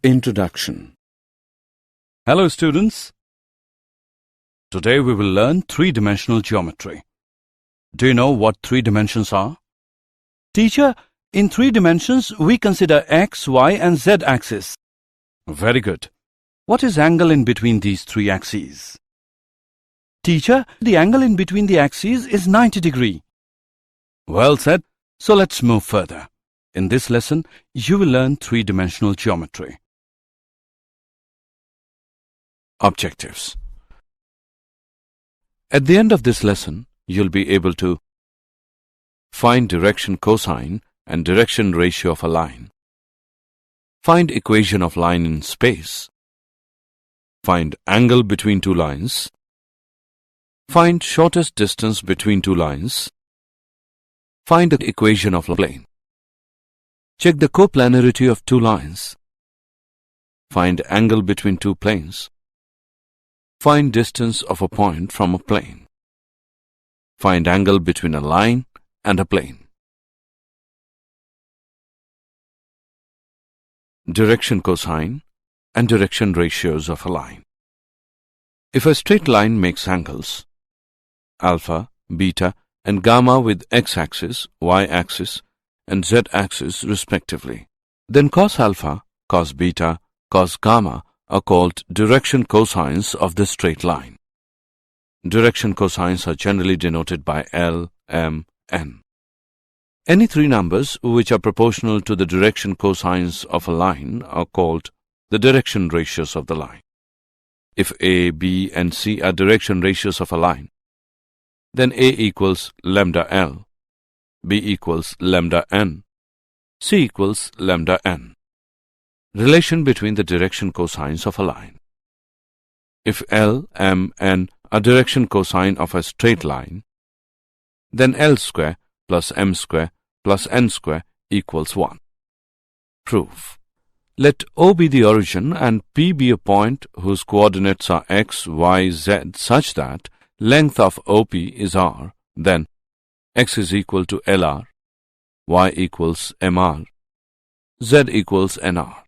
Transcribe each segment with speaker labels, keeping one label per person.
Speaker 1: Introduction. Hello students. Today we will learn three-dimensional geometry. Do you know what three dimensions are? Teacher, in three dimensions we consider x, y and z axis. Very good. What is angle in between these three axes? Teacher, the angle in between the axes is 90 degrees. Well said. So let's move further. In this lesson, you will learn three-dimensional geometry. Objectives. At the end of this lesson, you'll be able to find direction cosine and direction ratio of a line, find equation of line in space, find angle between two lines, find shortest distance between two lines, find the equation of a plane, check the coplanarity of two lines, find angle between two planes, find distance of a point from a plane, find angle between a line and a plane. Direction cosine and direction ratios of a line. If a straight line makes angles alpha, beta and gamma with x-axis, y-axis and z-axis respectively, then cos alpha, cos beta, cos gamma are called direction cosines of the straight line. Direction cosines are generally denoted by L, M, N. Any three numbers which are proportional to the direction cosines of a line are called the direction ratios of the line. If A, B and C are direction ratios of a line, then A equals lambda L, B equals lambda N, C equals lambda N. Relation between the direction cosines of a line. If L, M, N are direction cosine of a straight line, then L square plus M square plus N square equals 1. Proof. Let O be the origin and P be a point whose coordinates are x, y, z such that length of OP is r, then x is equal to LR, y equals MR, z equals NR.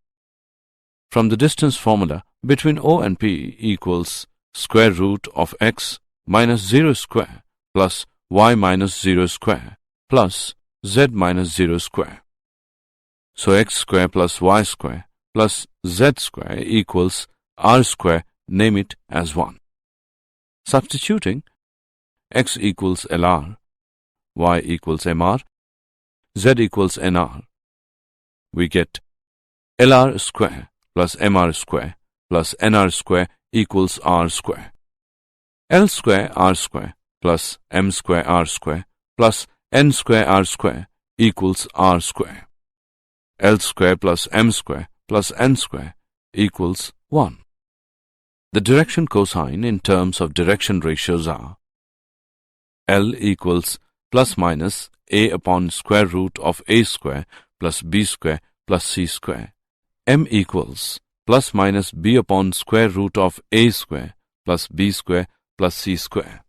Speaker 1: From the distance formula, between O and P equals square root of x minus 0 square plus y minus 0 square plus z minus 0 square. So x square plus y square plus z square equals r square, name it as 1. Substituting, x equals LR, y equals MR, z equals NR, we get LR square plus MR square plus NR square equals R square. L square R square plus M square R square plus N square R square equals R square. L square plus M square plus N square equals 1. The direction cosine in terms of direction ratios are L equals plus minus A upon square root of A square plus B square plus C square. M equals plus minus B upon square root of A square plus B square plus C square.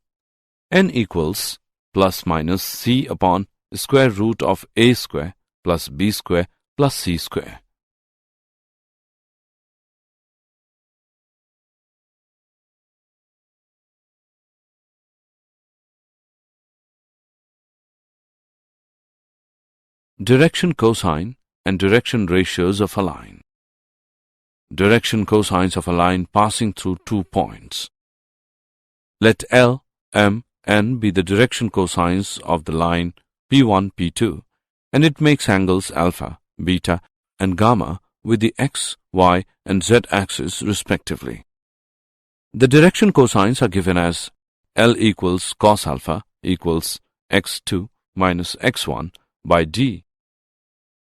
Speaker 1: N equals plus minus C upon square root of A square plus B square plus C square. Direction cosine and direction ratios of a line. Direction cosines of a line passing through 2 points. Let L, M, N be the direction cosines of the line P1, P2, and it makes angles alpha, beta, and gamma with the x, y, and z axis respectively. The direction cosines are given as L equals cos alpha equals x2 minus x1 by d.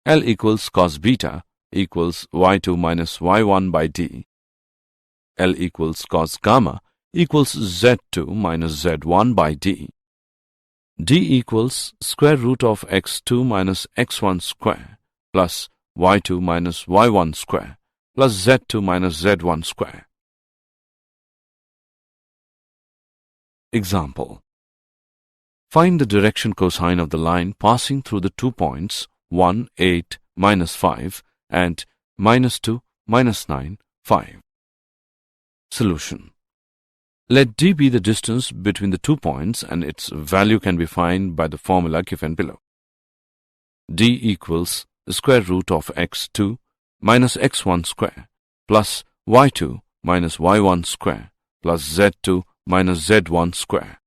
Speaker 1: L equals cos beta equals y2 minus y1 by d. L equals cos gamma equals z2 minus z1 by d. D equals square root of x2 minus x1 square plus y2 minus y1 square plus z2 minus z1 square. Example. Find the direction cosine of the line passing through the 2 points 1, 8, minus 5 and minus 2, minus 9, 5. Solution. Let d be the distance between the 2 points and its value can be found by the formula given below. d equals the square root of x2 minus x1 square plus y2 minus y1 square plus z2 minus z1 square.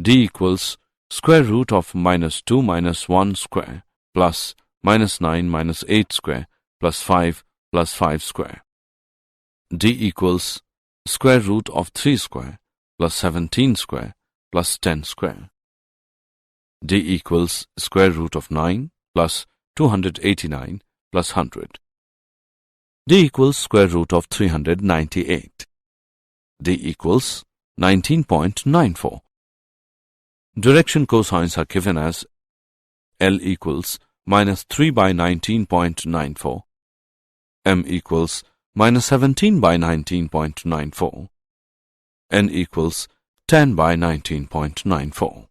Speaker 1: d equals square root of minus 2 minus 1 square plus minus 9 minus 8 square plus 5 square. d equals square root of 3 square plus 17 square plus 10 square. d equals square root of 9 plus 289 plus 100. d equals square root of 398. d equals 19.94. Direction cosines are given as L equals minus 3 by 19.94, M equals minus 17 by 19.94, N equals 10 by 19.94.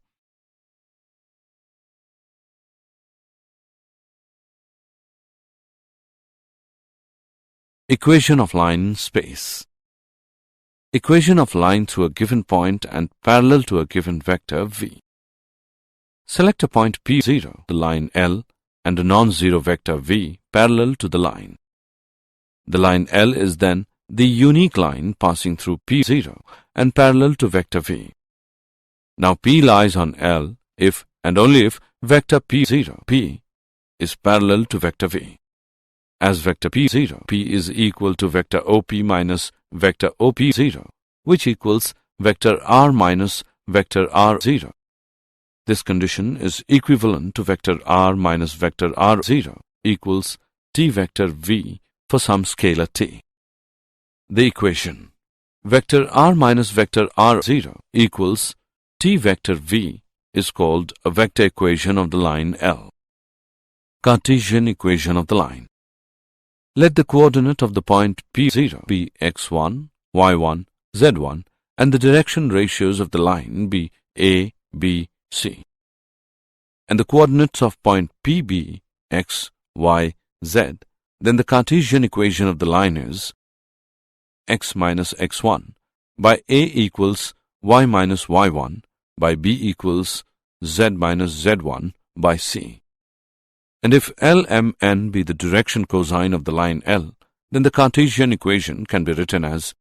Speaker 1: Equation of line space. Equation of line through a given point and parallel to a given vector v. Select a point P0, the line L, and a non-zero vector v parallel to the line. The line L is then the unique line passing through P0 and parallel to vector v. Now P lies on L if and only if vector P0, P, is parallel to vector v. As vector P0, P is equal to vector OP minus vector OP0, which equals vector R minus vector R0. This condition is equivalent to vector R minus vector R0 equals T vector V for some scalar T. The equation vector R minus vector R0 equals T vector V is called a vector equation of the line L. Cartesian equation of the line. Let the coordinate of the point P0 be x1, y1, z1 and the direction ratios of the line be a, b, c. And the coordinates of point PB, x, y, z, then the Cartesian equation of the line is x minus x1 by a equals y minus y1 by b equals z minus z1 by c. And if LMN be the direction cosine of the line L, then the Cartesian equation can be written as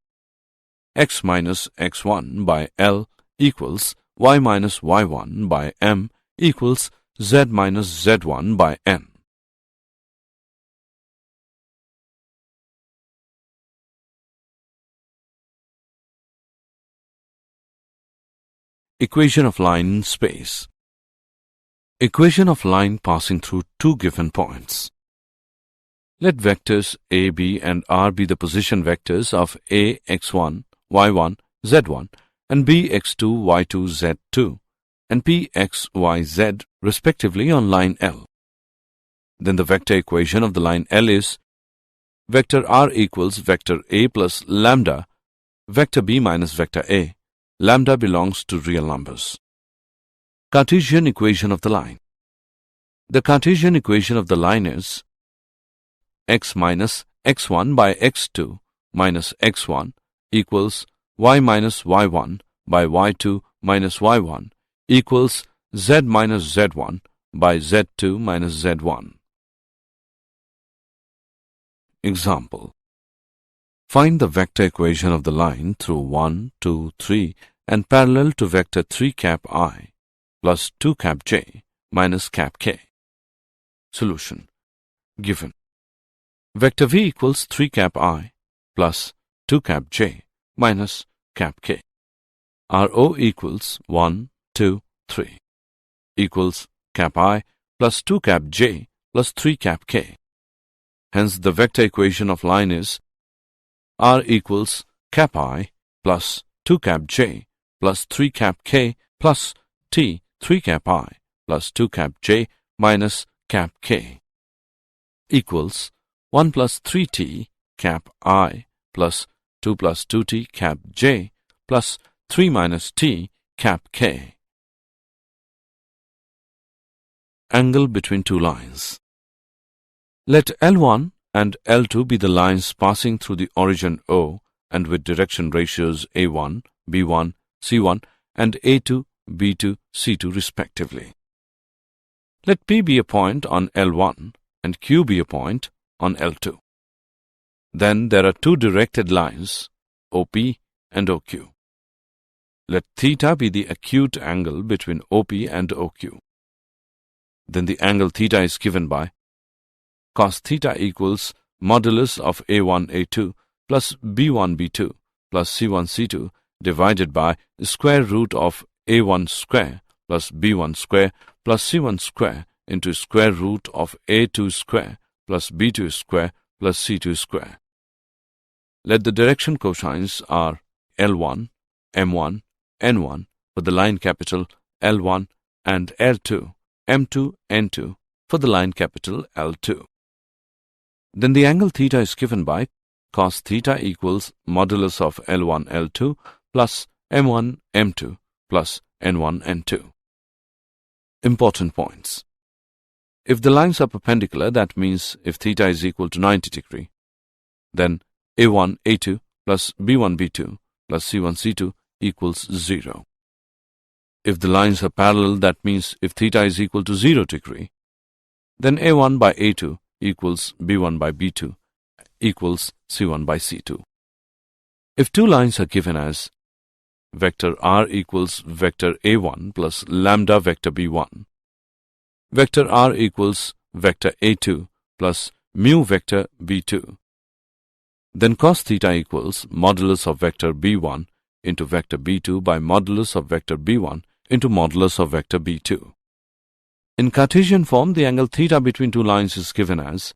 Speaker 1: x minus x1 by L equals y minus y1 by M equals z minus z1 by N. Equation of line space. Equation of line passing through two given points. Let vectors a, b and r be the position vectors of a, x1, y1, z1 and b, x2, y2, z2 and p, x, y, z respectively on line L. Then the vector equation of the line L is vector r equals vector a plus lambda, vector b minus vector a. Lambda belongs to real numbers. Cartesian equation of the line. The Cartesian equation of the line is x minus x1 by x2 minus x1 equals y minus y1 by y2 minus y1 equals z minus z1 by z2 minus z1. Example. Find the vector equation of the line through 1, 2, 3 and parallel to vector 3 cap I plus 2 cap j minus cap k. Solution. Given. Vector v equals 3 cap I plus 2 cap j minus cap k. RO equals 1, 2, 3 equals cap I plus 2 cap j plus 3 cap k. Hence the vector equation of line is R equals cap I plus 2 cap j plus 3 cap k plus t 3 cap I plus 2 cap j minus cap k equals 1 plus 3t cap I plus 2 plus 2t cap j plus 3 minus t cap k. Angle between two lines. Let L1 and L2 be the lines passing through the origin O and with direction ratios A1, B1, C1 and A2, B2, C2 respectively. Let P be a point on L1 and Q be a point on L2. Then there are two directed lines, OP and OQ. Let theta be the acute angle between OP and OQ. Then the angle theta is given by cos theta equals modulus of A1 A2 plus B1 B2 plus C1 C2 divided by the square root of A1 square plus B1 square plus C1 square into square root of A2 square plus B2 square plus C2 square. Let the direction cosines are L1, M1, N1 for the line capital L1 and L2, M2, N2 for the line capital L2. Then the angle theta is given by cos theta equals modulus of L1 L2 plus M1 M2 plus N1 N2. Important points. If the lines are perpendicular, that means if theta is equal to 90 degree, then A1 A2 plus B1 B2 plus C1 C2 equals 0. If the lines are parallel, that means if theta is equal to 0 degree, then A1 by A2 equals B1 by B2 equals C1 by C2. If two lines are given as vector R equals vector A1 plus lambda vector B1, vector R equals vector A2 plus mu vector B2, then cos theta equals modulus of vector B1 into vector B2 by modulus of vector B1 into modulus of vector B2. In Cartesian form, the angle theta between two lines is given as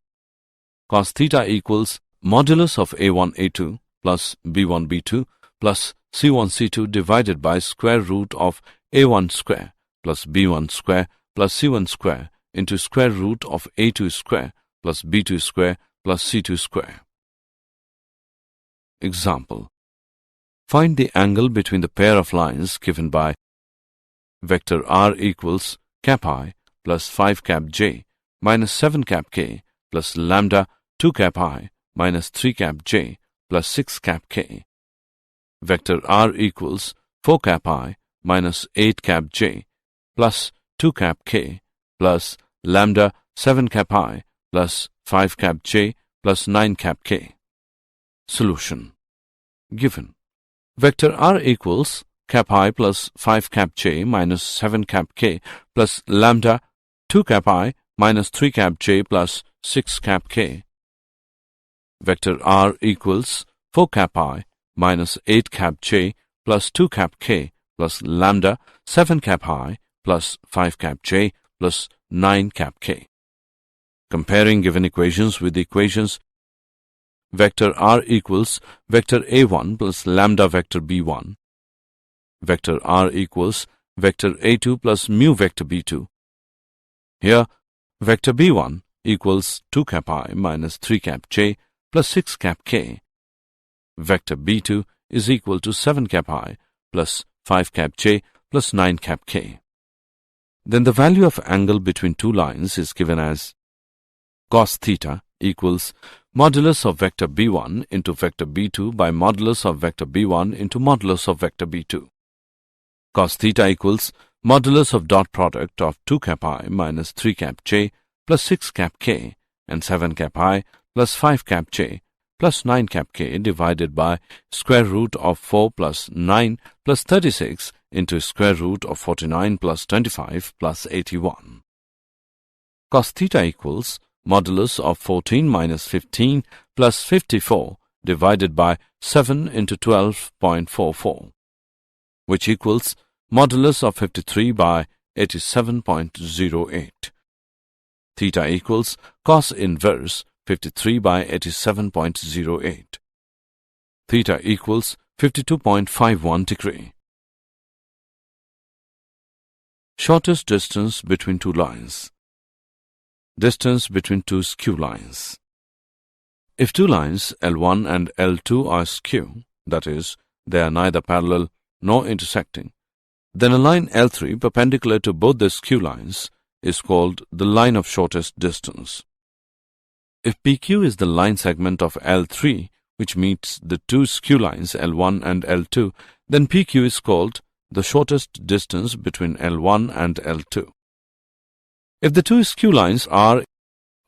Speaker 1: cos theta equals modulus of A1 A2 plus B1 B2 plus C1 C2 divided by square root of A1 square plus B1 square plus C1 square into square root of A2 square plus B2 square plus C2 square. Example. Find the angle between the pair of lines given by vector R equals cap I plus 5 cap j minus 7 cap k plus lambda 2 cap I minus 3 cap j plus 6 cap k. Vector R equals 4 cap I minus 8 cap j plus 2 cap k plus lambda 7 cap I plus 5 cap j plus 9 cap k. Solution. Given vector R equals cap I plus 5 cap j minus 7 cap k plus lambda 2 cap I minus 3 cap j plus 6 cap k. Vector R equals 4 cap I minus 8 cap j plus 2 cap k plus lambda 7 cap I plus 5 cap j plus 9 cap k. Comparing given equations with the equations vector R equals vector A1 plus lambda vector B1, vector R equals vector A2 plus mu vector B2. Here, vector B1 equals 2 cap I minus 3 cap j plus 6 cap k. Vector B2 is equal to 7 cap I plus 5 cap j plus 9 cap k. Then the value of angle between two lines is given as cos theta equals modulus of vector B1 into vector B2 by modulus of vector B1 into modulus of vector B2. Cos theta equals modulus of dot product of 2 cap I minus 3 cap j plus 6 cap k and 7 cap I plus 5 cap j plus 9 cap k divided by square root of 4 plus 9 plus 36 into square root of 49 plus 25 plus 81. Cos theta equals modulus of 14 minus 15 plus 54 divided by 7 into 12.44, which equals modulus of 53 by 87.08. Theta equals cos inverse 53 by 87.08. Theta equals 52.51 degree. Shortest distance between two lines. Distance between two skew lines. If two lines L1 and L2 are skew, that is, they are neither parallel nor intersecting, then a line L3 perpendicular to both the skew lines is called the line of shortest distance. If PQ is the line segment of L3, which meets the two skew lines L1 and L2, then PQ is called the shortest distance between L1 and L2. If the two skew lines are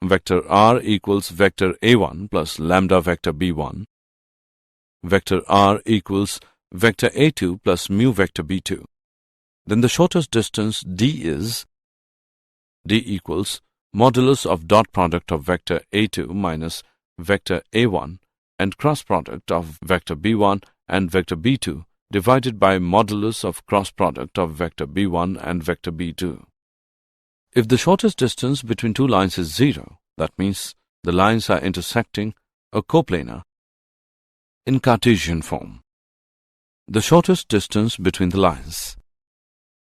Speaker 1: vector R equals vector A1 plus lambda vector B1, vector R equals vector A2 plus mu vector B2, then the shortest distance D is D equals modulus of dot product of vector A2 minus vector A1 and cross product of vector B1 and vector B2 divided by modulus of cross product of vector B1 and vector B2. If the shortest distance between two lines is 0, that means the lines are intersecting a coplanar in Cartesian form. The shortest distance between the lines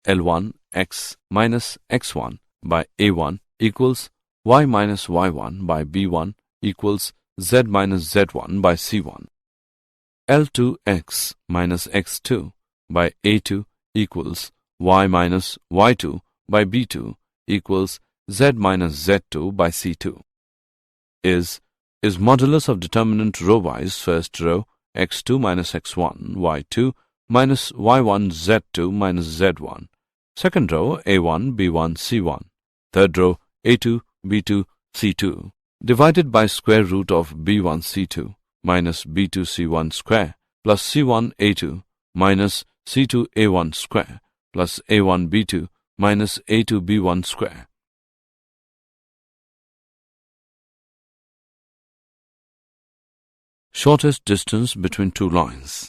Speaker 1: L1 x minus x1 by A1 equals y minus y1 by B1 equals z minus z1 by C1. L2 x minus x2 by A2 equals y minus y2 by B2 equals z minus z2 by C2. Is modulus of determinant row-wise first row x2 minus x1 y2 minus y1 z2 minus z1, second row A1 B1 C1, third row A2 B2 C2 divided by square root of B1 C2 minus B2 C1 square plus C1 A2 minus C2 A1 square plus A1 B2 minus A2 B1 square. Shortest distance between two lines.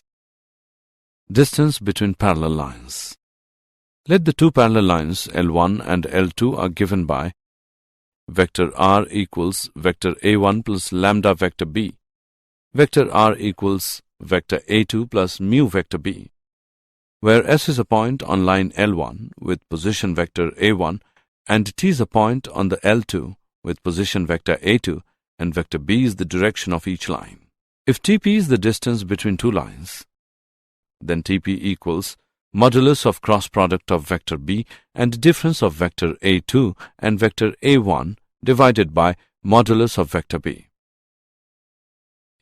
Speaker 1: Distance between parallel lines. Let the two parallel lines L1 and L2 are given by vector R equals vector A1 plus lambda vector B, vector R equals vector A2 plus mu vector B, where S is a point on line L1 with position vector A1 and T is a point on the L2 with position vector A2 and vector B is the direction of each line. If TP is the distance between two lines, then TP equals modulus of cross product of vector B and difference of vector A2 and vector A1 divided by modulus of vector B.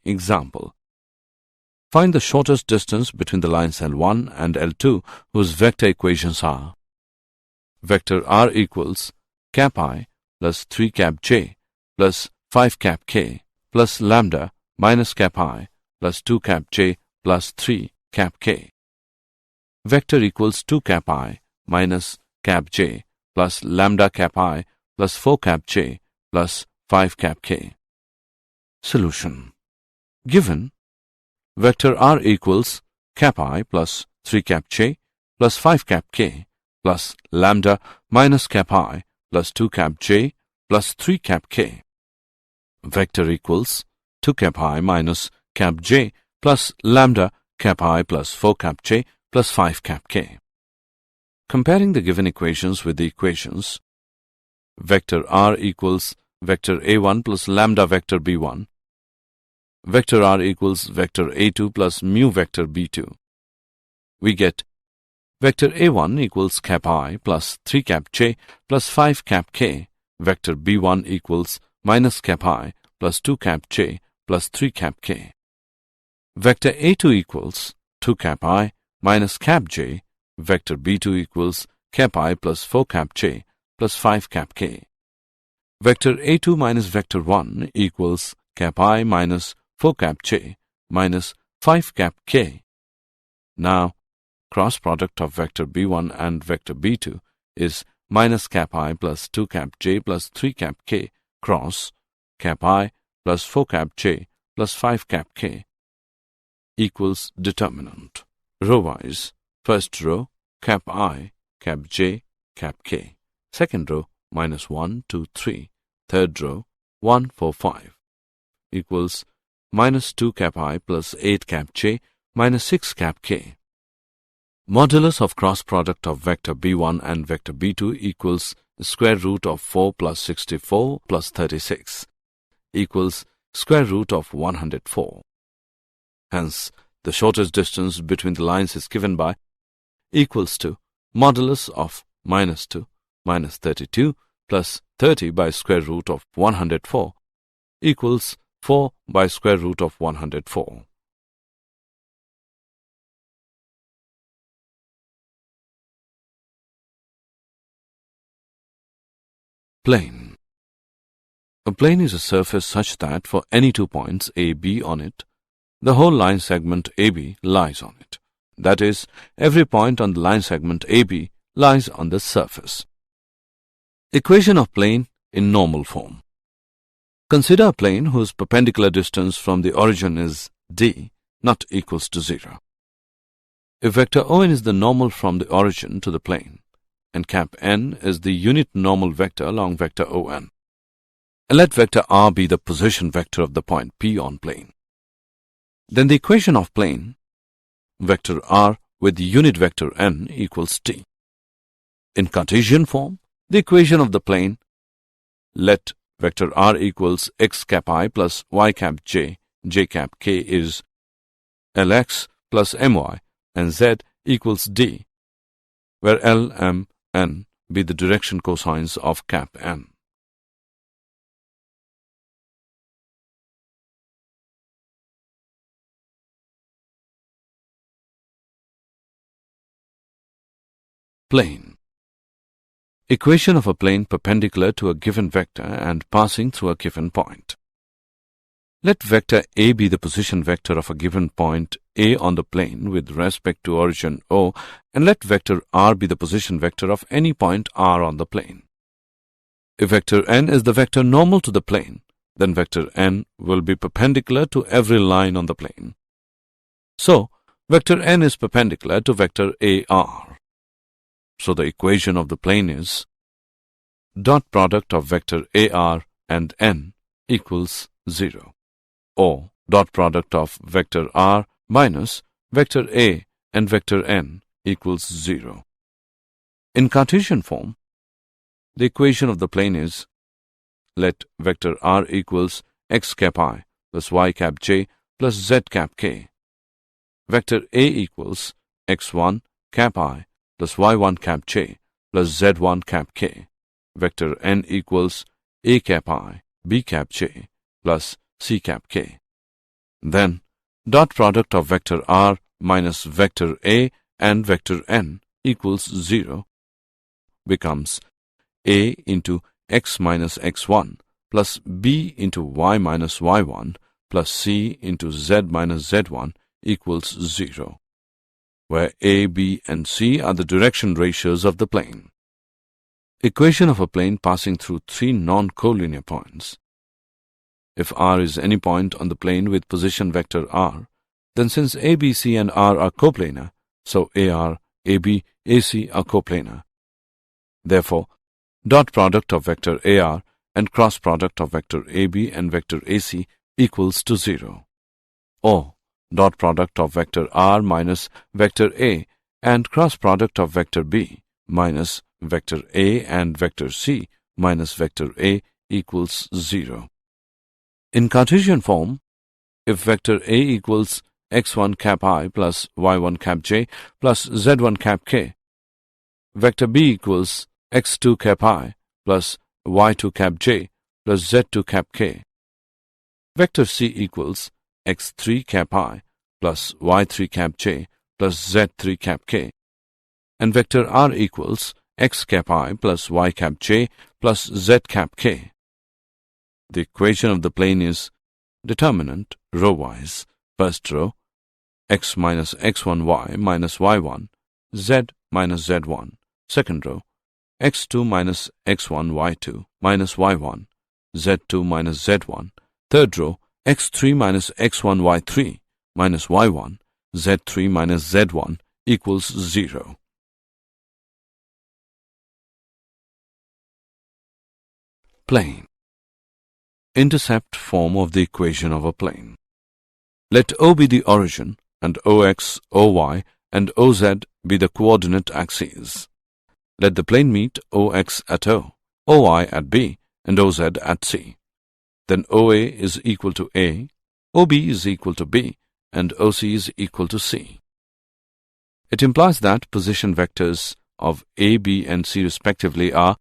Speaker 1: Example. Find the shortest distance between the lines L1 and L2 whose vector equations are vector R equals cap I plus 3 cap j plus 5 cap k plus lambda minus cap I plus 2 cap j plus 3 cap k. Vector equals 2 cap I minus cap j plus lambda cap I plus 4 cap j plus 5 cap k. Solution. Given vector R equals cap I plus 3 cap j plus 5 cap k plus lambda minus cap I plus 2 cap j plus 3 cap k. Vector equals 2 cap I minus cap j plus lambda cap I plus 4 cap j plus 5 cap k. Comparing the given equations with the equations vector R equals vector A1 plus lambda vector B1, vector R equals vector A2 plus mu vector B2, we get vector A1 equals cap I plus 3 cap j plus 5 cap k, vector B1 equals minus cap I plus 2 cap j plus 3 cap k. Vector A2 equals 2 cap I minus cap j, vector B2 equals cap I plus 4 cap j plus 5 cap k. Vector A2 minus vector 1 equals cap I minus 4 cap j minus 5 cap k. Now, cross product of vector B1 and vector B2 is minus cap I plus 2 cap j plus 3 cap k cross cap I plus 4 cap j plus 5 cap k equals determinant. Row-wise, first row cap I, cap j, cap k. Second row minus 1, 2, 3. Third row 1, 4, 5 equals minus 2 cap I plus 8 cap j minus 6 cap k. Modulus of cross product of vector B1 and vector B2 equals the square root of 4 plus 64 plus 36 equals square root of 104. Hence, the shortest distance between the lines is given by equals to modulus of minus 2 minus 32 plus 30 by square root of 104 equals 4 by square root of 104. Plane. A plane is a surface such that for any 2 points A, B on it, the whole line segment AB lies on it. That is, every point on the line segment AB lies on the surface. Equation of plane in normal form. Consider a plane whose perpendicular distance from the origin is d not equals to 0. If vector ON is the normal from the origin to the plane, and cap n is the unit normal vector along vector ON, and let vector r be the position vector of the point P on plane, then the equation of plane, vector r with unit vector n equals t. In Cartesian form, the equation of the plane, let vector r equals x cap I plus y cap j, j cap k is lx plus my, and z equals d, where l, m, n be the direction cosines of cap n. Plane. Equation of a plane perpendicular to a given vector and passing through a given point. Let vector A be the position vector of a given point A on the plane with respect to origin O, and let vector r be the position vector of any point r on the plane. If vector n is the vector normal to the plane, then vector n will be perpendicular to every line on the plane. So, vector n is perpendicular to vector AR. So the equation of the plane is dot product of vector AR and n equals 0, or dot product of vector r minus vector A and vector n equals 0. In Cartesian form, the equation of the plane is let vector r equals x cap I plus y cap j plus z cap k. Vector A equals x1 cap I plus y1 cap j plus z1 cap k. Vector n equals a cap I, b cap j plus c cap k. Then, dot product of vector r minus vector a and vector n equals 0 becomes a into x minus x1 plus b into y minus y1 plus c into z minus z1 equals 0, where a, b, and c are the direction ratios of the plane. Equation of a plane passing through 3 non-collinear points. If r is any point on the plane with position vector r, then since a, b, c, and r are coplanar, so AR, AB, AC are coplanar. Therefore, dot product of vector AR and cross product of vector AB and vector AC equals to 0. Or dot product of vector R minus vector A and cross product of vector B minus vector A and vector C minus vector A equals 0. In Cartesian form, if vector A equals x1 cap I plus y1 cap j plus z1 cap k, vector B equals x2 cap I plus y2 cap j plus z2 cap k, vector C equals x3 cap I plus y3 cap j plus z3 cap k, and vector R equals x cap I plus y cap j plus z cap k. The equation of the plane is determinant row-wise. First row, x minus x1y minus y1, z minus z1. Second row, x2 minus x1 y2 minus y1, z2 minus z1. Third row, x3 minus x1 y3 minus y1, z3 minus z1 equals 0. Plane. Intercept form of the equation of a plane. Let O be the origin, and OX, OY, and OZ be the coordinate axes. Let the plane meet OX at O, OY at B, and OZ at C. Then OA is equal to A, OB is equal to B, and OC is equal to C. It implies that position vectors of A, B, and C respectively are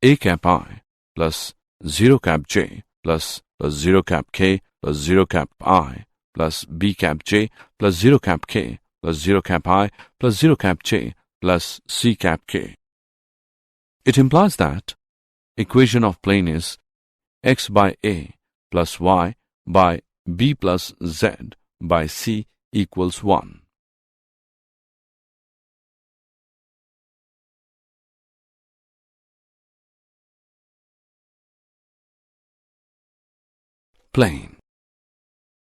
Speaker 1: A cap I plus 0 cap j plus plus 0 cap k plus 0 cap I plus b cap j plus 0 cap k plus 0 cap I plus 0 cap j plus c cap k. It implies that equation of plane is x by a plus y by b plus z by c equals 1. Plane.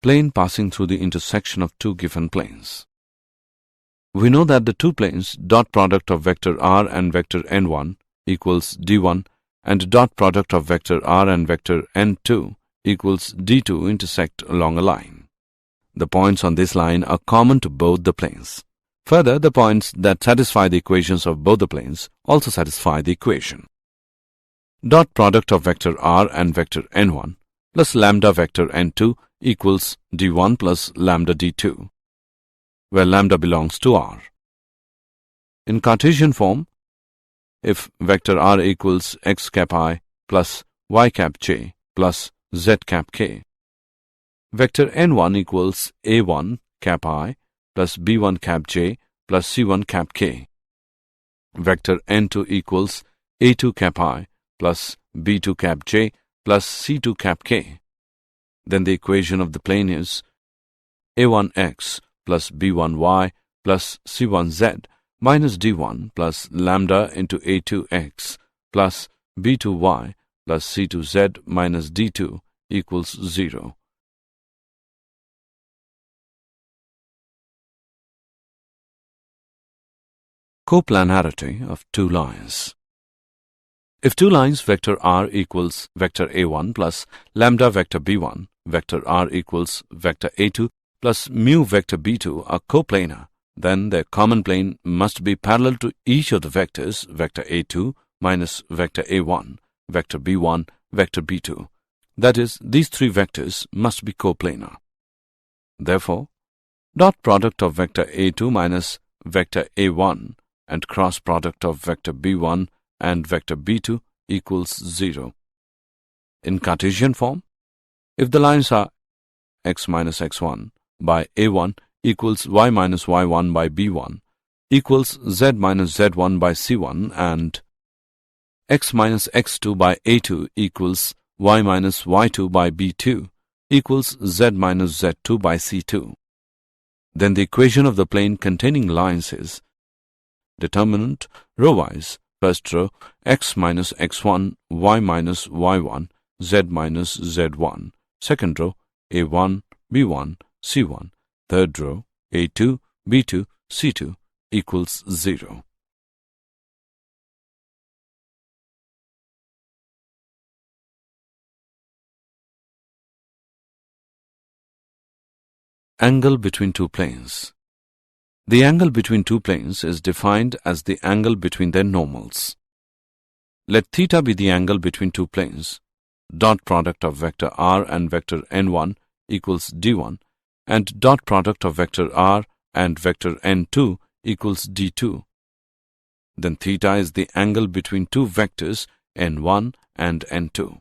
Speaker 1: Plane passing through the intersection of two given planes. We know that the two planes dot product of vector r and vector n1 equals d1 and dot product of vector r and vector n2 equals d2 intersect along a line. The points on this line are common to both the planes. Further, the points that satisfy the equations of both the planes also satisfy the equation. Dot product of vector r and vector n1 plus lambda vector n2 equals d1 plus lambda d2, where lambda belongs to r. In Cartesian form, if vector r equals x cap I plus y cap j plus z cap k, vector n1 equals a1 cap I plus b1 cap j plus c1 cap k, vector n2 equals a2 cap I plus b2 cap j plus c2 cap k, then the equation of the plane is a1x plus b1y plus c1z minus d1 plus lambda into a2x plus b2y plus c2z minus d2 equals 0. Coplanarity of two lines. If two lines vector r equals vector a1 plus lambda vector b1, vector r equals vector a2 plus mu vector b2 are coplanar, then their common plane must be parallel to each of the vectors vector a2 minus vector a1, vector b1, vector b2. That is, these three vectors must be coplanar. Therefore, dot product of vector a2 minus vector a1 and cross product of vector b1 and vector b2 equals 0. In Cartesian form, if the lines are x minus x1 by a1 equals y minus y1 by b1 equals z minus z1 by c1 and x minus x2 by a2 equals y minus y2 by b2 equals z minus z2 by c2, then the equation of the plane containing lines is determinant row-wise. First row, x minus x1, y minus y1, z minus z1. Second row, a1, b1, c1. Third row, a2, b2, c2 equals 0. Angle between two planes. The angle between two planes is defined as the angle between their normals. Let theta be the angle between two planes. Dot product of vector r and vector n1 equals d1 and dot product of vector r and vector n2 equals d2. Then theta is the angle between two vectors n1 and n2.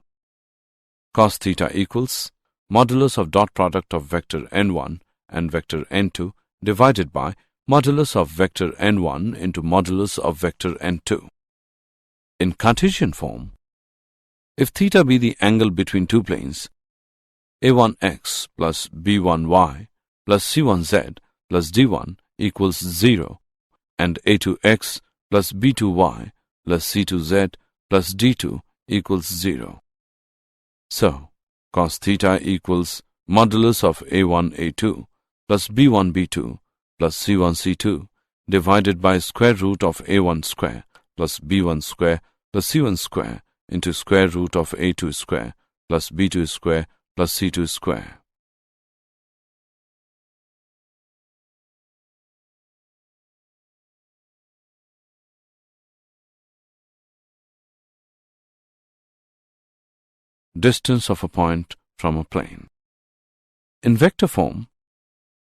Speaker 1: Cos theta equals modulus of dot product of vector n1 and vector n2 divided by modulus of vector n1 into modulus of vector n2. In Cartesian form, if theta be the angle between two planes, a1x plus b1y plus c1z plus d1 equals 0 and a2x plus b2y plus c2z plus d2 equals 0. So, cos theta equals modulus of a1a2 plus b1b2 plus c1c2 divided by square root of a1 square plus b1 square plus c1 square into square root of a2 square plus b2 square plus c2 square. Distance of a point from a plane. In vector form,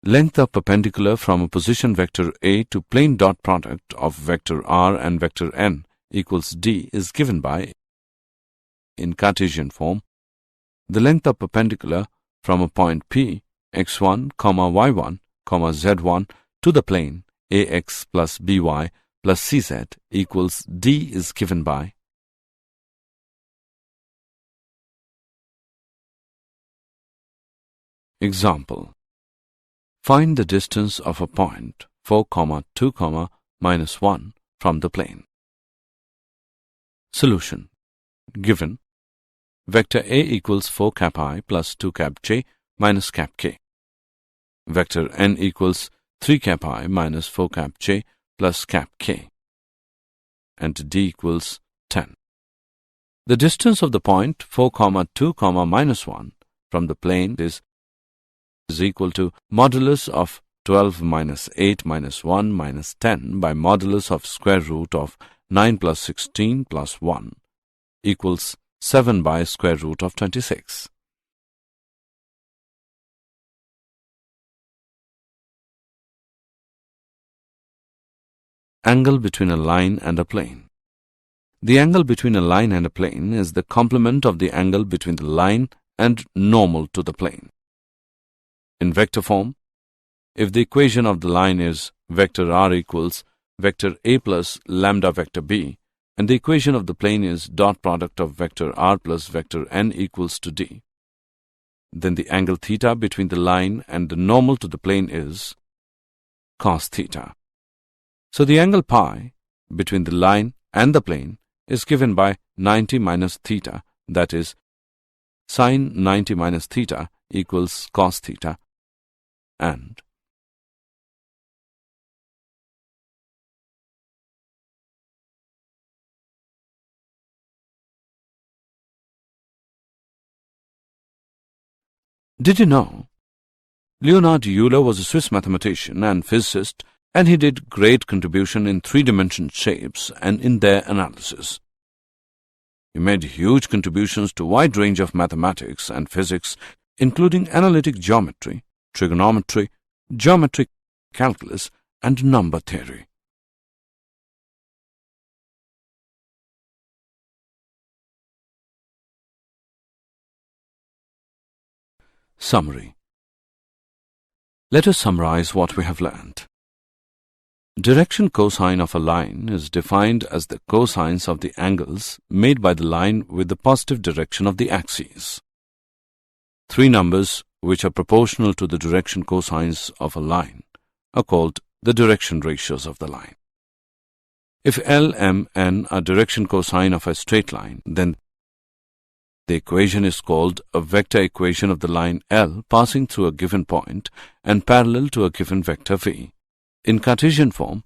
Speaker 1: length of perpendicular from a position vector A to plane dot product of vector r and vector n equals d is given by, in Cartesian form, the length of perpendicular from a point P, x1, y1, z1 to the plane ax plus by plus cz equals d is given by example. Find the distance of a point 4, 2, minus 1 from the plane. Solution. Given vector A equals 4 cap I plus 2 cap j minus cap k. Vector n equals 3 cap I minus 4 cap j plus cap k. And d equals 10. The distance of the point 4, 2, minus 1 from the plane is equal to modulus of 12 minus 8 minus 1 minus 10 by modulus of square root of 9 plus 16 plus 1 equals 7 by square root of 26. Angle between a line and a plane. The angle between a line and a plane is the complement of the angle between the line and normal to the plane. In vector form, if the equation of the line is vector r equals vector a plus lambda vector b, and the equation of the plane is dot product of vector r plus vector n equals to d, then the angle theta between the line and the normal to the plane is cos theta. So the angle pi between the line and the plane is given by 90 minus theta, that is, sine 90 minus theta equals cos theta, and did you know Leonhard Euler was a Swiss mathematician and physicist, and he did great contribution in three-dimensional shapes and in their analysis. He made huge contributions to a wide range of mathematics and physics, including analytic geometry, trigonometry, geometric calculus, and number theory. Summary. Let us summarize what we have learned. Direction cosine of a line is defined as the cosines of the angles made by the line with the positive direction of the axes. Three numbers which are proportional to the direction cosines of a line are called the direction ratios of the line. If L, M, N are direction cosine of a straight line, then the equation is called a vector equation of the line L passing through a given point and parallel to a given vector V. In Cartesian form,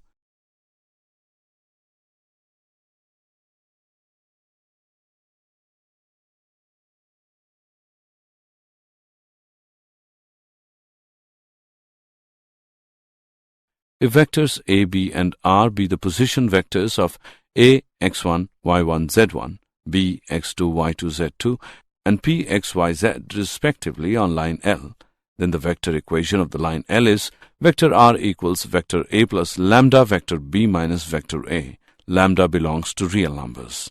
Speaker 1: if vectors A, B, and R be the position vectors of A, x1, y1, z1, B, x2, y2, z2, and P, x, y, z respectively on line L, then the vector equation of the line L is vector R equals vector A plus lambda vector B minus vector A. Lambda belongs to real numbers.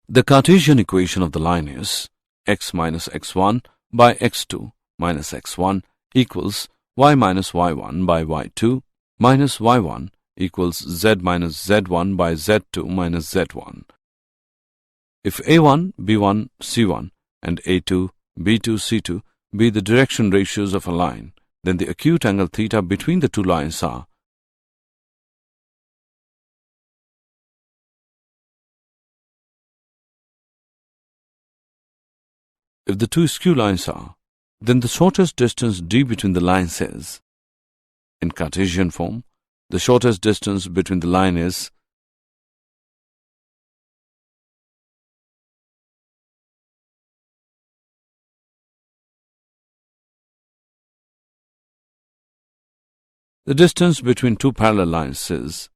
Speaker 1: The Cartesian equation of the line is x minus x1 by x2 minus x1 equals y minus y1 by y2 minus y1 equals z minus z1 by z2 minus z1. If A1, B1, C1 and A2, B2, C2 be the direction ratios of a line, then the acute angle theta between the two lines are if the two skew lines are, then the shortest distance d between the lines is, in Cartesian form, the shortest distance between the line is the distance between two parallel lines is,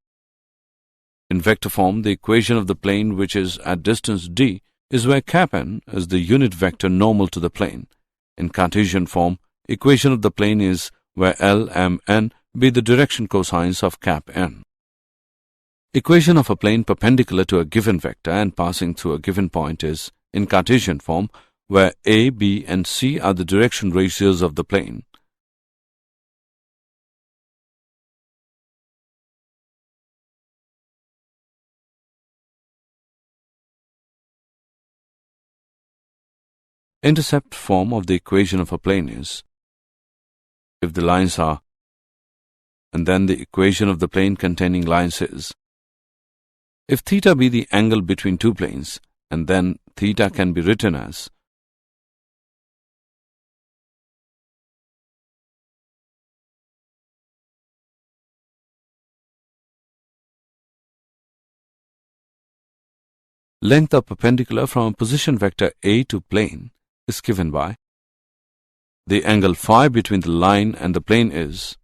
Speaker 1: in vector form, the equation of the plane which is at distance d is where cap n is the unit vector normal to the plane. In Cartesian form, equation of the plane is where L, M, N be the direction cosines of cap n. Equation of a plane perpendicular to a given vector and passing through a given point is, in Cartesian form, where A, B, and C are the direction ratios of the plane. Intercept form of the equation of a plane is, if the lines are, and then the equation of the plane containing lines is, if theta be the angle between two planes, and then theta can be written as length of perpendicular from a position vector A to plane is given by the angle phi between the line and the plane is